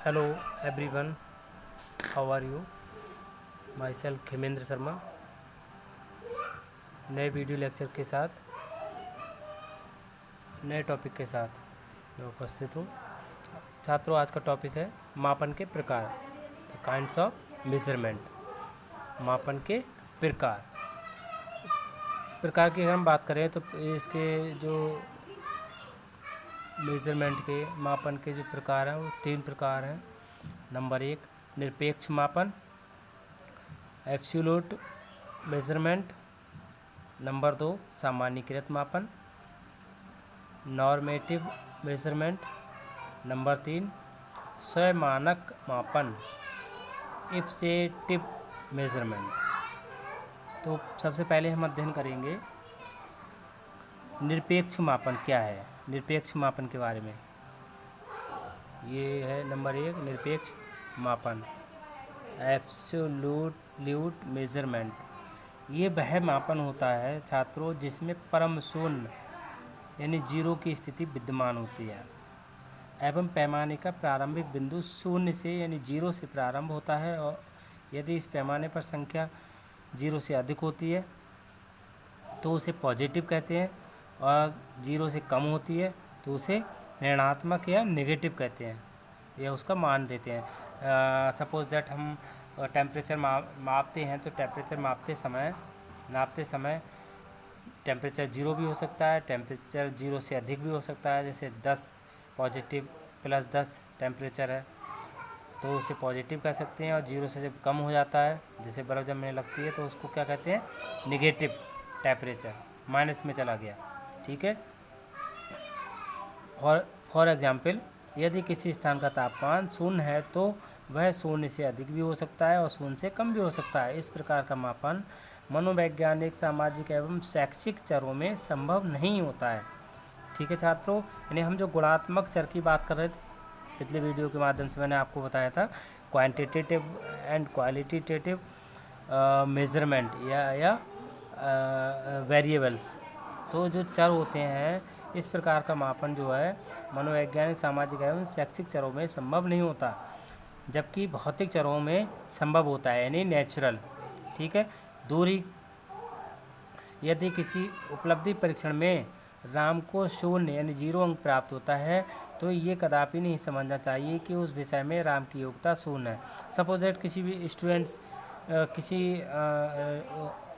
Hello everyone, how are you? Myself Khemendra Sharma नए video lecture के साथ, नए टॉपिक के साथ मैं उपस्थित हूँ। छात्रों, आज का टॉपिक है मापन के प्रकार, द काइंड्स ऑफ मेजरमेंट। मापन के प्रकार की अगर हम बात करें तो इसके जो मेजरमेंट के मापन के जो प्रकार हैं वो 3 प्रकार हैं। नंबर 1 निरपेक्ष मापन, एब्सोल्यूट मेजरमेंट। नंबर 2 सामान्यीकृत मापन, नॉर्मेटिव मेजरमेंट। नंबर 3 स्वयंमानक मापन, इफसेटिव मेजरमेंट। तो सबसे पहले हम अध्ययन करेंगे निरपेक्ष मापन क्या है। निरपेक्ष मापन के बारे में ये है नंबर 1 निरपेक्ष मापन, एब्सोल्यूट मेजरमेंट। ये वह मापन होता है छात्रों जिसमें परम शून्य यानी जीरो की स्थिति विद्यमान होती है एवं पैमाने का प्रारंभिक बिंदु शून्य से यानी जीरो से प्रारंभ होता है, और यदि इस पैमाने पर संख्या जीरो से अधिक होती है तो उसे पॉजिटिव कहते हैं, और जीरो से कम होती है तो उसे ऋणात्मक या नेगेटिव कहते हैं, या उसका मान देते हैं। सपोज दैट हम टेम्परेचर मापते हैं तो टेम्परेचर नापते समय टेम्परेचर जीरो भी हो सकता है, टेम्परेचर जीरो से अधिक भी हो सकता है। जैसे 10 पॉजिटिव प्लस 10 टेम्परेचर है तो उसे पॉजिटिव कह सकते हैं, और जीरो से जब कम हो जाता है जैसे बर्फ़ जमने लगती है तो उसको क्या कहते हैं, निगेटिव टेम्परेचर, माइनस में चला गया। ठीक है। फॉर एग्जाम्पल, यदि किसी स्थान का तापमान शून्य है तो वह शून्य से अधिक भी हो सकता है और शून्य से कम भी हो सकता है। इस प्रकार का मापन मनोवैज्ञानिक, सामाजिक एवं शैक्षिक चरों में संभव नहीं होता है। ठीक है छात्रों, यानी हम जो गुणात्मक चर की बात कर रहे थे पिछले वीडियो के माध्यम से मैंने आपको बताया था, क्वांटिटेटिव एंड क्वालिटेटिव मेजरमेंट या वेरिएबल्स। तो जो चर होते हैं, इस प्रकार का मापन जो है मनोवैज्ञानिक, सामाजिक एवं शैक्षिक चरों में संभव नहीं होता, जबकि भौतिक चरों में संभव होता है, यानी नेचुरल। ठीक है। दूरी, यदि किसी उपलब्धि परीक्षण में राम को शून्य यानी 0 अंक प्राप्त होता है तो ये कदापि नहीं समझना चाहिए कि उस विषय में राम की योग्यता शून्य है। सपोज दैट किसी भी स्टूडेंट्स किसी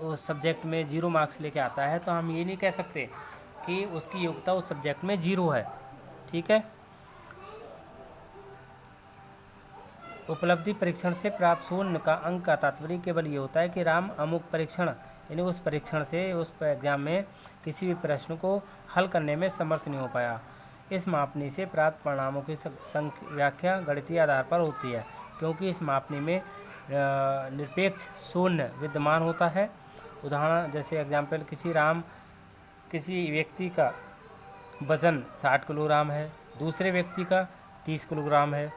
उस सब्जेक्ट में 0 मार्क्स लेके आता है तो हम ये नहीं कह सकते कि उसकी योग्यता उस सब्जेक्ट में 0 है। ठीक है। उपलब्धि परीक्षण से प्राप्त शून्य का अंक का तात्पर्य केवल ये होता है कि राम अमुक परीक्षण यानी उस परीक्षण से उस एग्जाम में किसी भी प्रश्न को हल करने में समर्थ नहीं हो पाया। इस मापनी से प्राप्त परिणामों की व्याख्या गणितीय आधार पर होती है, क्योंकि इस मापनी में निरपेक्ष शून्य विद्यमान होता है। उदाहरण जैसे एग्जाम्पल, किसी व्यक्ति का वजन 60 किलोग्राम है, दूसरे व्यक्ति का 30 किलोग्राम है,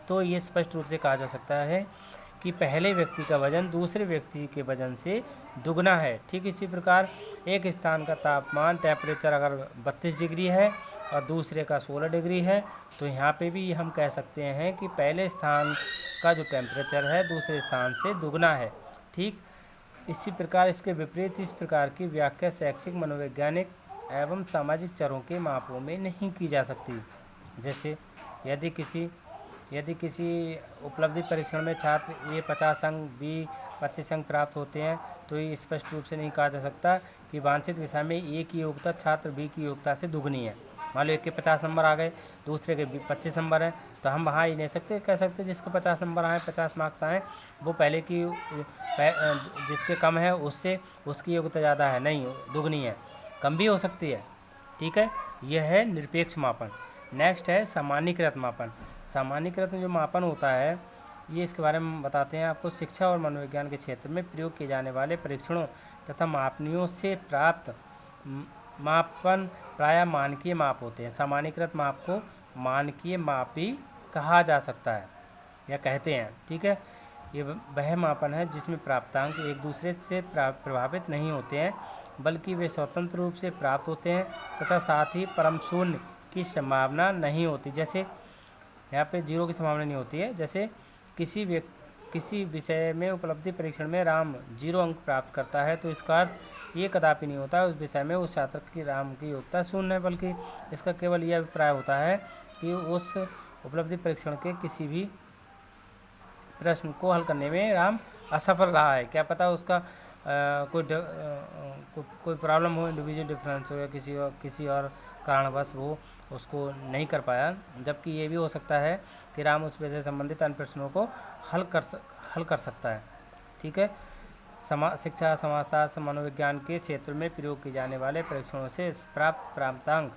तो ये स्पष्ट रूप से कहा जा सकता है कि पहले व्यक्ति का वजन दूसरे व्यक्ति के वजन से दुगना है। ठीक इसी प्रकार एक स्थान का तापमान, टेम्परेचर अगर 32 डिग्री है और दूसरे का 16 डिग्री है तो यहाँ पे भी हम कह सकते हैं कि पहले स्थान का जो टेम्परेचर है दूसरे स्थान से दुगना है। ठीक इसी प्रकार इसके विपरीत इस प्रकार की व्याख्या शैक्षिक, मनोवैज्ञानिक एवं सामाजिक चरों के मापों में नहीं की जा सकती। जैसे यदि किसी उपलब्धि परीक्षण में छात्र ए 50 अंक, बी 25 अंक प्राप्त होते हैं तो ये स्पष्ट रूप से नहीं कहा जा सकता कि वांछित विषय में ए की योग्यता छात्र बी की योग्यता से दुगनी है। मान लो एक के 50 नंबर आ गए, दूसरे के 25 नंबर हैं, तो हम वहाँ ही नहीं कह सकते जिसके 50 नंबर आए, 50 मार्क्स आए, वो पहले की जिसके कम है उससे उसकी योग्यता ज़्यादा है, नहीं दुगनी है, कम भी हो सकती है। ठीक है, यह है निरपेक्ष मापन। नेक्स्ट है सामान्यीकृत मापन। सामान्यीकृत जो मापन होता है ये इसके बारे में बताते हैं आपको। शिक्षा और मनोविज्ञान के क्षेत्र में प्रयोग किए जाने वाले परीक्षणों तथा मापनियों से प्राप्त मापन प्रायः मानकीय माप होते हैं। सामान्यीकृत माप को मानकीय माप भी कहा जा सकता है या कहते हैं। ठीक है, ये वह मापन है जिसमें प्राप्तांक एक दूसरे से प्रभावित नहीं होते हैं, बल्कि वे स्वतंत्र रूप से प्राप्त होते हैं तथा साथ ही परम शून्य की संभावना नहीं होती। जैसे यहाँ पे जीरो की संभावना नहीं होती है। जैसे किसी विषय में उपलब्धि परीक्षण में राम 0 अंक प्राप्त करता है तो इसका अर्थ ये कदापि नहीं होता उस विषय में उस छात्र की राम की योग्यता शून्य है, बल्कि इसका केवल यह अभिप्राय होता है कि उस उपलब्धि परीक्षण के किसी भी प्रश्न को हल करने में राम असफल रहा है। क्या पता उसका कोई प्रॉब्लम हो, इंडिविजुअल डिफरेंस हो, या किसी और कारणवश वो उसको नहीं कर पाया, जबकि ये भी हो सकता है कि राम उस विषय से संबंधित अन्य प्रश्नों को हल कर सकता है। ठीक है। शिक्षा, समाजशास्त्र, मनोविज्ञान के क्षेत्र में प्रयोग किए जाने वाले परीक्षणों से प्राप्त प्राप्तांक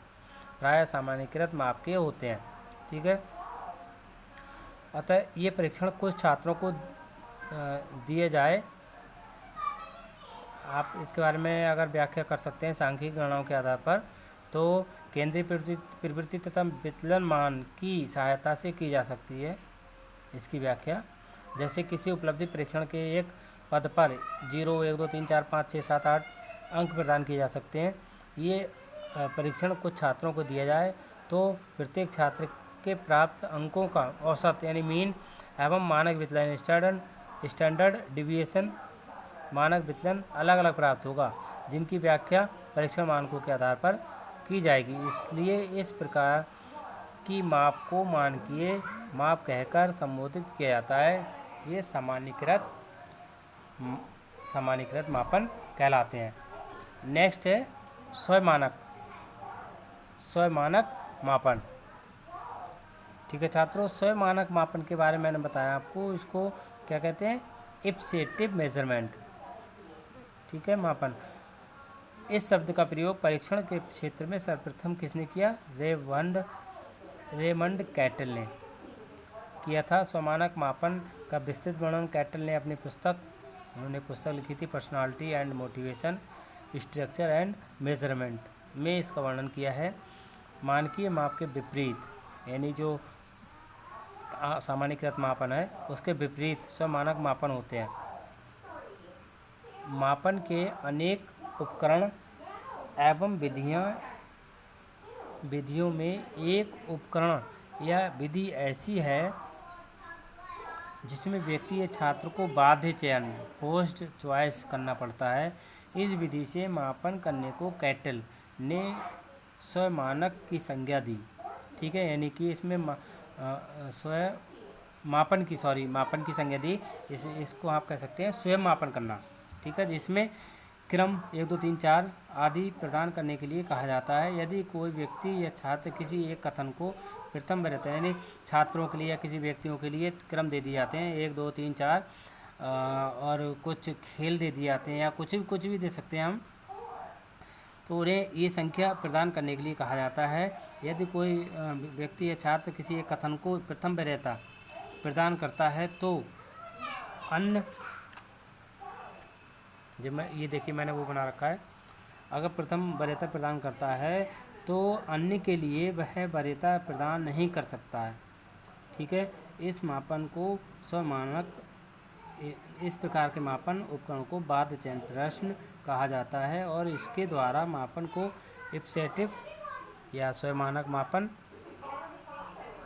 प्रायः सामान्यीकृत माप के होते हैं। ठीक है। अतः ये परीक्षण कुछ छात्रों को दिए जाए, आप इसके बारे में अगर व्याख्या कर सकते हैं सांख्यिक गणनाओं के आधार पर, तो केंद्रीय प्रवृत्ति तथा विचलन मान की सहायता से की जा सकती है इसकी व्याख्या। जैसे किसी उपलब्धि परीक्षण के एक पद पर 0, 1, 2, 3, 4, 5, 6, 7, 8 अंक प्रदान किए जा सकते हैं। ये परीक्षण कुछ छात्रों को दिया जाए तो प्रत्येक छात्र के प्राप्त अंकों का औसत यानी मीन एवं मानक विचलन स्टैंडर्ड डिविएशन मानक विचलन अलग अलग प्राप्त होगा, जिनकी व्याख्या परीक्षण मानकों के आधार पर की जाएगी। इसलिए इस प्रकार की माप को मानकीय माप कहकर संबोधित किया जाता है। ये सामान्यीकृत मापन कहलाते हैं। नेक्स्ट है स्वयं मापन। ठीक है छात्रों, स्वयं मानक मापन के बारे में मैंने बताया आपको, इसको क्या कहते हैं, इप्सेटिव मेजरमेंट। ठीक है, मापन। इस शब्द का प्रयोग परीक्षण के क्षेत्र में सर्वप्रथम किसने किया, रेमंड कैटल ने किया था। स्वमानक मापन का विस्तृत वर्णन कैटल ने अपनी उन्होंने पुस्तक लिखी थी personality and motivation, structure and measurement में इसका वर्णन किया है। मानकीय माप के विपरीत यानी जो सामान्यीकृत मापन है उसके विपरीत स्वमानक मापन होते हैं। मापन के अनेक उपकरण एवं विधियों में एक उपकरण या विधि ऐसी है जिसमें व्यक्ति या छात्र को बाध्य चयन फोर्स्ड चॉइस करना पड़ता है। इस विधि से मापन करने को कैटल ने स्वमानक की संज्ञा दी। ठीक है, यानी कि इसमें मापन की संज्ञा दी। इसको आप कह सकते हैं स्वयं मापन करना। ठीक है, जिसमें क्रम 1, 2, 3, 4 आदि प्रदान करने के लिए कहा जाता है। यदि कोई व्यक्ति या छात्र किसी एक कथन को प्रथम रहते हैं, यानी छात्रों के लिए या किसी व्यक्तियों के लिए क्रम दे दिए जाते हैं 1, 2, 3, 4 और कुछ खेल दे दिए जाते हैं या कुछ भी दे सकते हैं हम, तो उन्हें ये संख्या प्रदान करने के लिए कहा जाता है। यदि कोई व्यक्ति या छात्र किसी एक कथन को प्रथम वरीयता प्रदान करता है तो अन्य ये देखिए मैंने वो बना रखा है, अगर प्रथम वरीयता प्रदान करता है तो अन्य के लिए वह वरीयता प्रदान नहीं कर सकता है। ठीक है, इस मापन को स्वमानक, इस प्रकार के मापन उपकरण को बाध्य चयन प्रश्न कहा जाता है और इसके द्वारा मापन को इप्सेटिव या स्वयमानक मापन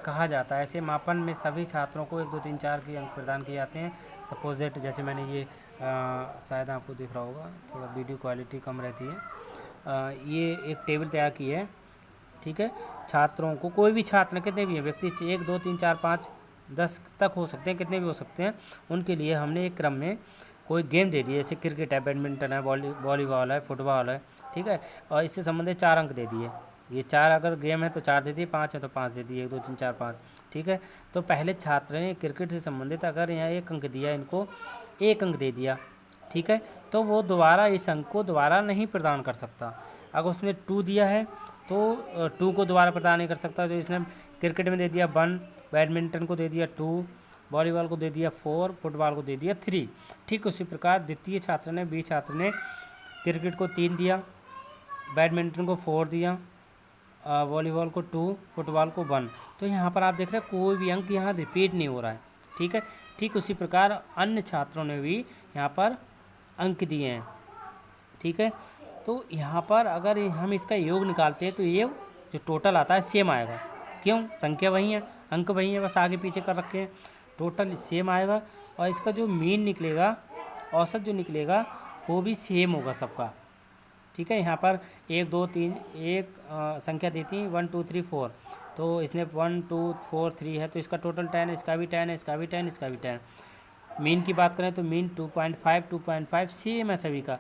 कहा जाता है। ऐसे मापन में सभी छात्रों को 1, 2, 3, 4 के अंक प्रदान किए जाते हैं। सपोजिट जैसे मैंने ये शायद आपको दिख रहा होगा, थोड़ा वीडियो क्वालिटी कम रहती है, ये एक टेबल तैयार की है। ठीक है, छात्रों को कोई भी छात्र कितने भी हैं व्यक्ति 1, 2, 3, 4, 5, 10 तक हो सकते हैं, कितने भी हो सकते हैं, उनके लिए हमने एक क्रम में कोई गेम दे दिए, जैसे क्रिकेट है, बैडमिंटन है, वॉलीबॉल है, फुटबॉल है। ठीक है, और इससे संबंधित 4 अंक दे दिए। ये 4 अगर गेम है तो 4 दे दिए, 5 है तो 5 दे दिए, 1, 2, 3, 4, 5। ठीक है, तो पहले छात्र ने क्रिकेट से संबंधित अगर यहाँ 1 अंक दिया, इनको 1 अंक दे दिया। ठीक है, तो वो दोबारा इस अंक को दोबारा नहीं प्रदान कर सकता। अगर उसने 2 दिया है तो 2 को दोबारा प्रदान नहीं कर सकता। जो इसने क्रिकेट में दे दिया 1, बैडमिंटन को दे दिया 2, वॉलीबॉल को दे दिया 4, फुटबॉल को दे दिया 3। ठीक उसी प्रकार द्वितीय छात्र ने बी छात्र ने क्रिकेट को 3 दिया, बैडमिंटन को 4 दिया, वॉलीबॉल को 2, फुटबॉल को 1। तो यहाँ पर आप देख रहे हैं कोई भी अंक यहाँ रिपीट नहीं हो रहा है। ठीक है, ठीक उसी प्रकार अन्य छात्रों ने भी यहाँ पर अंक दिए हैं। ठीक है, तो यहाँ पर अगर हम इसका योग निकालते हैं तो ये जो टोटल आता है सेम आएगा। क्यों? संख्या वही है। अंक वही है, बस आगे पीछे कर रखे हैं, टोटल सेम आएगा। और इसका जो मीन निकलेगा, औसत जो निकलेगा वो भी सेम होगा सबका। ठीक है, यहाँ पर 1 2 3 एक संख्या देती है 1 2 3 4, तो इसने 1 2 4 3 है, तो इसका टोटल 10 है, इसका भी 10 है, इसका भी 10, इसका भी 10। मीन की बात करें तो मीन 2.5 सेम है सभी का।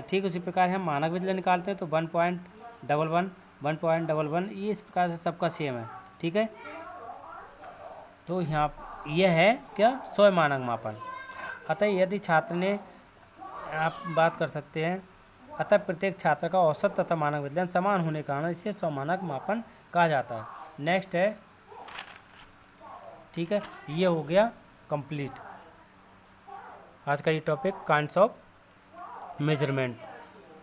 ठीक उसी प्रकार हम मानक विचलन निकालते हैं तो 1.11 1.11, ये इस प्रकार से सबका सेम है। ठीक है, तो यहाँ यह है क्या, स्वयं मानक मापन। अतः यदि छात्र ने, आप बात कर सकते हैं, अतः प्रत्येक छात्र का औसत तथा मानक विचलन समान होने के कारण इसे स्वयं मानक मापन कहा जाता है। नेक्स्ट है, ठीक है, ये हो गया कंप्लीट आज का ये topic, kinds of measurement.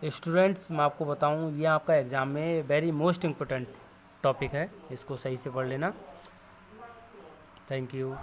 Students, मैं आपको बताऊं, ये आपका एग्ज़ाम में वेरी मोस्ट इम्पोर्टेंट टॉपिक है, इसको सही से पढ़ लेना। Thank you.